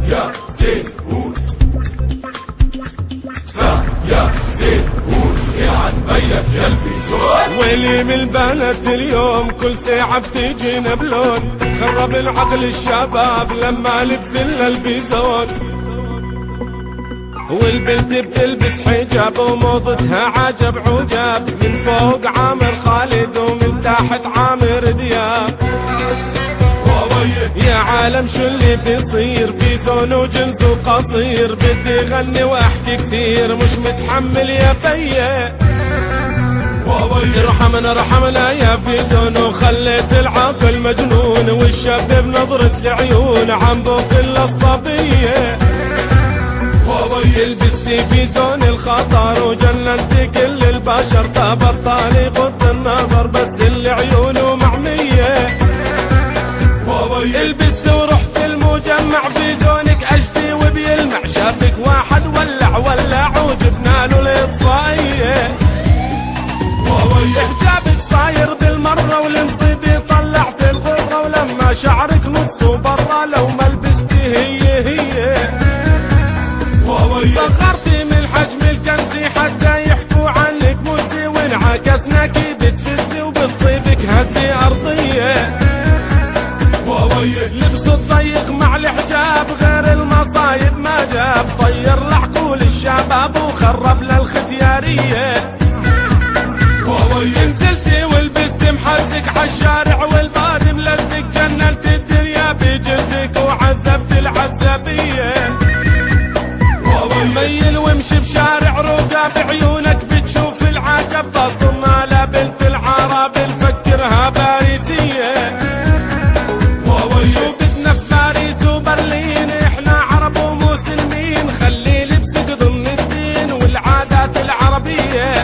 يا زين قول يا زين قول عن ميلك يا الفيزون. ويلي من البنات اليوم كل ساعة بتجينا بلون، خرب العقل الشباب لما لبس لنا الفيزون. والبنت بتلبس حجاب وموضتها عجب عجاب، من فوق عامر خالد ومن تحت عامر دياب. يا عالم شو اللي بيصير، في زون وجنس وقصير، بدي غني واحكي كثير مش متحمل يا بيه. ارحمنا يا في زون، وخليت العقل مجنون، والشاب بنظرة العيون عم بوكل الصبيه. لبستي في زون الخطر وجننتي كل البشر، بطالي غض النظر بس اللي عيونه معميه. لبست ورحت المجمع في زونك اشتي وبيلمع، شافك واحد ولع وجبنا له الاطفائيه. حجابك صاير بالمره والمصيبه طلعت الغره، ولما شعرك نص وبرا لو ما لبستي هي صغرتي من حجم الكنز حتى يحكوا عنك موسي، وانعكسنا كيد تفزي وبتصيبك هزي ارضيه. لبس الضيق مع الحجاب غير المصايب ما جاب، طير لعقول الشباب وخرب للختياريه. نزلتي ولبست محزق عالشارع والبارد ملزق، جننت الدنيا بجلدك وعذبت العزابيه. ميل وامشي بشارع روقه بعيونك بتشوف العجب، بصرنا لبنت العرب نفكرها باريسيه. شو بدنا في باريس وبرلين، احنا عرب ومسلمين، خلي لبسك ضمن الدين والعادات العربيه.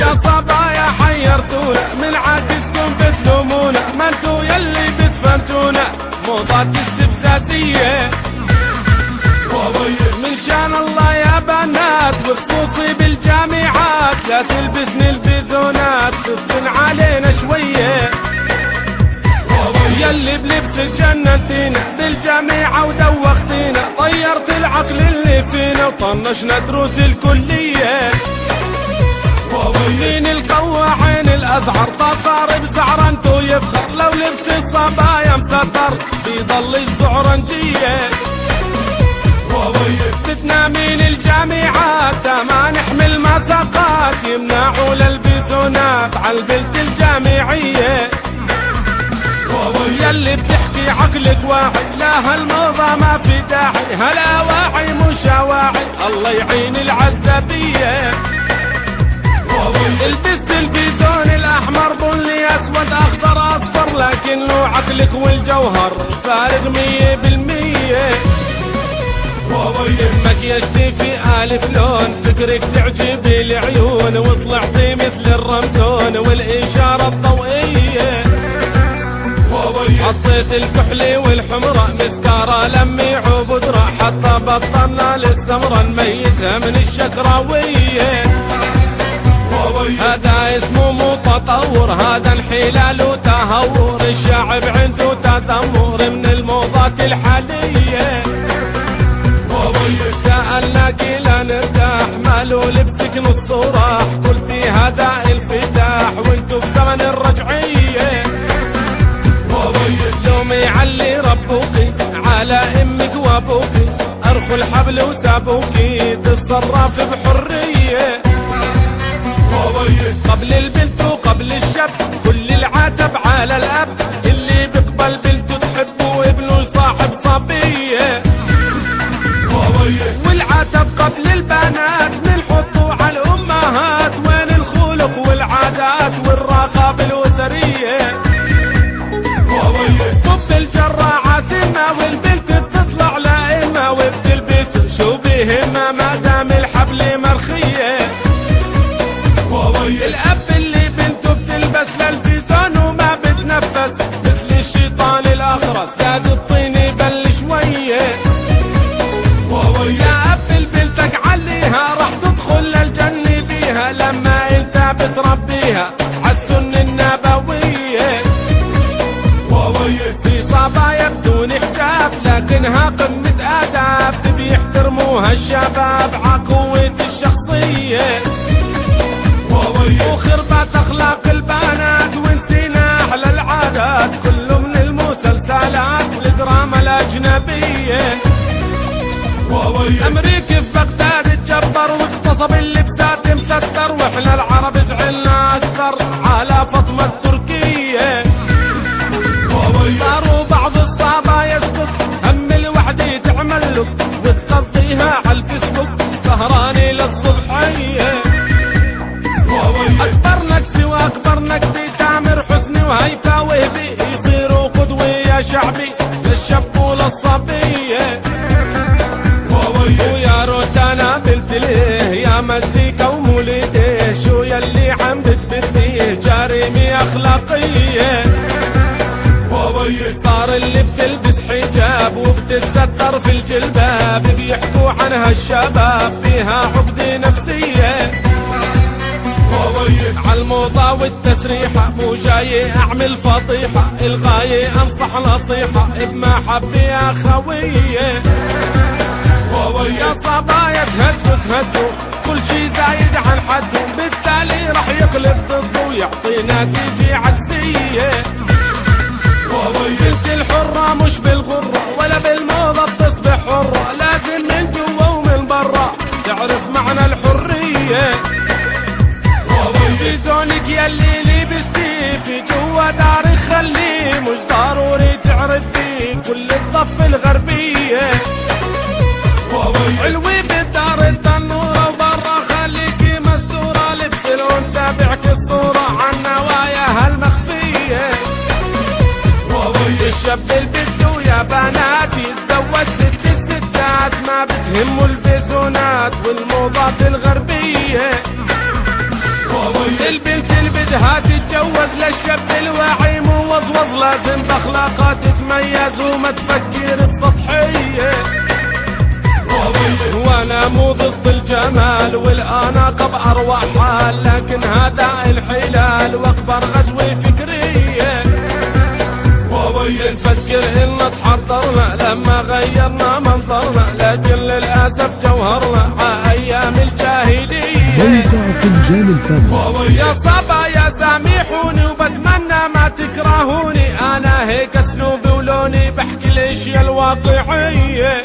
يا صبايا حيرتونا من عاكسكم بتلومونا، ما انتو يلي بتفهمتونا موضات استفزازيه. من شان الله يا بنات وخصوصي بالجامعات، لا تلبسني الفيزونات خفن علينا شويه. يلي بلبسك جننتينا بالجامعة ودوختينا، طيرت العقل اللي فينا وطنشنا دروس الكلية. مين القوة عين الأزعر صار بزعرنتو يفخر، لو لبس الصبايا مسطر بيضل الزعرنجية. بدنا من الجامعات ما نحمل مساقات، يمنعوا للفيزونات عالبنت الجامعية. يلي بتحكي عقلك واعي، لا هالموضة ما في داعي، هلا واعي مش واعي الله يعين العزابية. لبست الفيزون الاحمر بني اسود اخضر اصفر، لكن له عقلك والجوهر فارق 100%. مكياجتي في الف لون، فكرك تعجبي العيون، وطلعتي مثل الرمزون والاشارة الضوئية. حطيت الكحلي والحمرة مسكارة لميع وبودرة، حتى بطلنا للسمرة نميزها من الشكراوية. هذا اسمه مو تطور، هذا انحلال وتهور، الشعب عنده تذمر من الموضات الحالية. سألناك لا نرتاح مالو لبسك نص وراح، قلتي هذا انفتاح وانتو بزمن الرجعية. يوم يعلي ربوكي على امك وابوكي، ارخوا الحبل وسابوكي تتصرف بحرية. قبل البنت وقبل الشاب كل العتب على الاب، اللي بيقبل بنته تحبه وابنه يصاحب صبيه. والعتب قبل البنات بنحطه على الامهات، وين الخلق والعادات والرغب الاسريه. طب الجراعة ثمة والبنت بتطلع لائمة، وبتلبس شو بيهمها ما دام الحبل مرخية. الاب اللي بنته بتلبس للفيزون وما بتنفس، مثل الشيطان الاخرس زاد الطين يبل شوية. يا اب بنتك عليها راح تدخل للجنة بيها، لما انت بتربيها عالسنة النبوية. في صبايا هالشباب عقوة الشخصية وخربت اخلاق البنات ونسينا احلى العادات، كله من المسلسلات والدراما الاجنبية. امريكي في بغداد اتجبر واغتصب اللبسات مستر، واحنا العرب زعلنا اكثر على فاطمة التركية. صاروا بعض الصابة يسكت هم الوحدة تعمل لك وتقضيها على الفيسبوك سهراني للصبحية. اكبر نكسي واكبر نكدي تامر حسني وهيفا وهبي يصيروا قدوة يا شعبي للشاب وللصبية. ويا روتانا بنت ليه يا مزيكا ومولده، شو يلي عم بتبت فيه جريمة اخلاقية. صار اللي بتلبس حجاب وبتتستر في الجلباب بيحكوا عنها الشباب فيها عقدة نفسية. عالموضة والتسريحة مو جاي اعمل فضيحة، الغاية انصح نصيحة بمحبة يا خوية. يا صبايا تهدوا كل شي زايد عن حده، بالتالي رح يقلب ضده ويعطي نتيجة عكسية. بنت الحرة مش بالغرة ولا بالموضة بتصبح حرة، لازم من جوا ومن برا تعرف معنى الحرية. في زونك يلي لبستي في جوا دارك خليه، مش ضروري تعرفي كل الضفة الغربية. علوي بالدار التنورة وبرا خليكي مستورة، لبس الأنثى بيعكس الصورة عن نواياها المخفية. الشاب البدو يا بنات يتزوج ست الستات، ما بتهمه الفيزونات والموضات الغربية. البنت اللي بدها تتجوز للشاب الواعي موظوظ، لازم باخلاقها تتميز وما تفكر بسطحية. وانا مو ضد الجمال والاناقه باروع حال، لكن هذا الحلال واكبر غزوه فكريه. نفكر ان تحضرنا لما غيرنا منظرنا، لكن للاسف جوهرنا ايام الجاهليه. موقع فنجان الفن. يا صبا يا سامحوني وبتمنى ما تكرهوني، انا هيك اسلوبي ولوني بحكي الاشياء الواقعيه.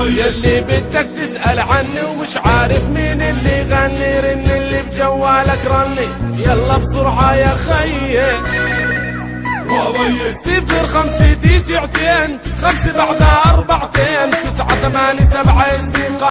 يلي بدك تسأل عني ومش عارف مين اللي غني، رن اللي بجوالك رني يلا بسرعة يا خيي. 0 5 9 5 بعدها 4 9 8 7